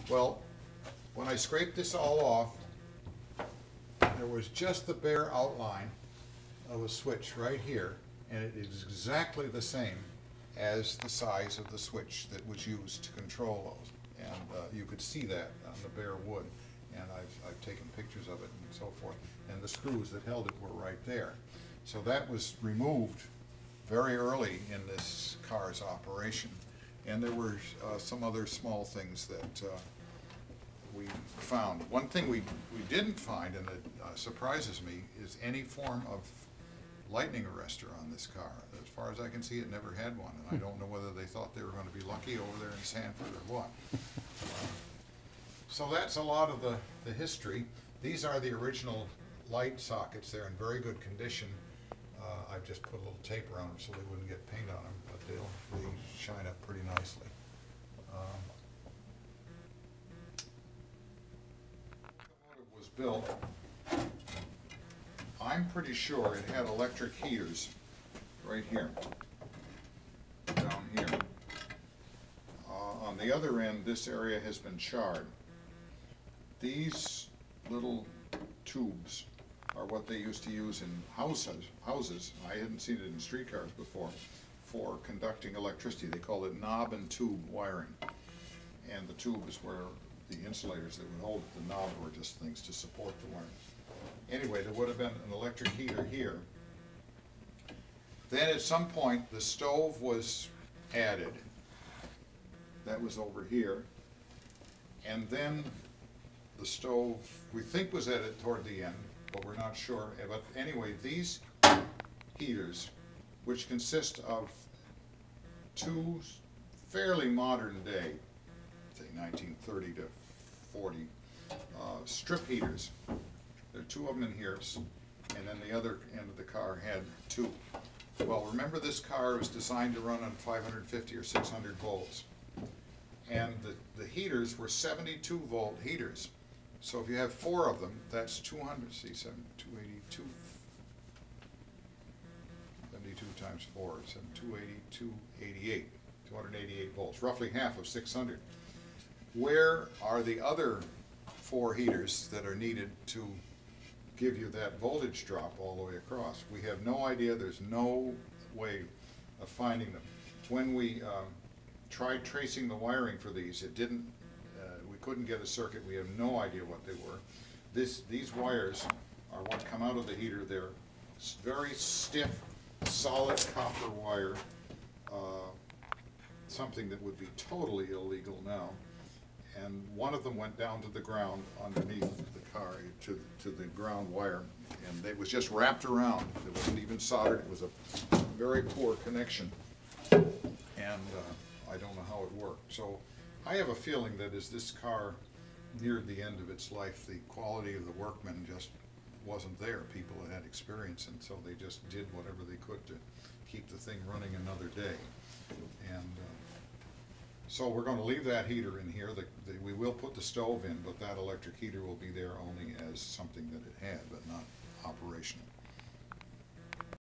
Well, when I scraped this all off, there was just the bare outline of a switch right here, and it is exactly the same as the size of the switch that was used to control those. And you could see that on the bare wood, and I've taken pictures of it and so forth. And the screws that held it were right there. So that was removed very early in this car's operation. And there were some other small things that we found. One thing we didn't find, and it surprises me, is any form of lightning arrestor on this car. As far as I can see, it never had one, and I don't know whether they thought they were going to be lucky over there in Sanford or what. So that's a lot of the history. These are the original light sockets. They're in very good condition. I've just put a little tape around them so they wouldn't get paint on them, but they shine up pretty nicely. When it was built, I'm pretty sure it had electric heaters right here, down here. On the other end, this area has been charred. These little tubes are what they used to use in houses. I hadn't seen it in streetcars before, for conducting electricity. They called it knob and tube wiring. And the tube is where the insulators that would hold it. The knob were just things to support the wiring. Anyway, there would have been an electric heater here. Then at some point, the stove was added. That was over here. And then the stove, we think, was added toward the end, but we're not sure. But anyway, these heaters, which consist of two fairly modern day, say 1930 to 40, strip heaters. There are two of them in here, and then the other end of the car had two. Well, remember, this car was designed to run on 550 or 600 volts. And the heaters were 72 volt heaters. So if you have four of them, that's 200, see, 282, 72 times 4, 280, 288, 288 volts, roughly half of 600. Where are the other four heaters that are needed to give you that voltage drop all the way across? We have no idea. There's no way of finding them. When we tried tracing the wiring for these, it didn't. We couldn't get a circuit. We have no idea what they were. These wires are what come out of the heater. They're very stiff, solid copper wire. Something that would be totally illegal now. And one of them went down to the ground underneath the car, to the ground wire, and it was just wrapped around. It wasn't even soldered. It was a very poor connection, and I don't know how it worked. So I have a feeling that as this car neared the end of its life, the quality of the workmen just wasn't there. People had had experience, and so they just did whatever they could to keep the thing running another day. And so we're going to leave that heater in here. We will put the stove in, but that electric heater will be there only as something that it had, but not operational.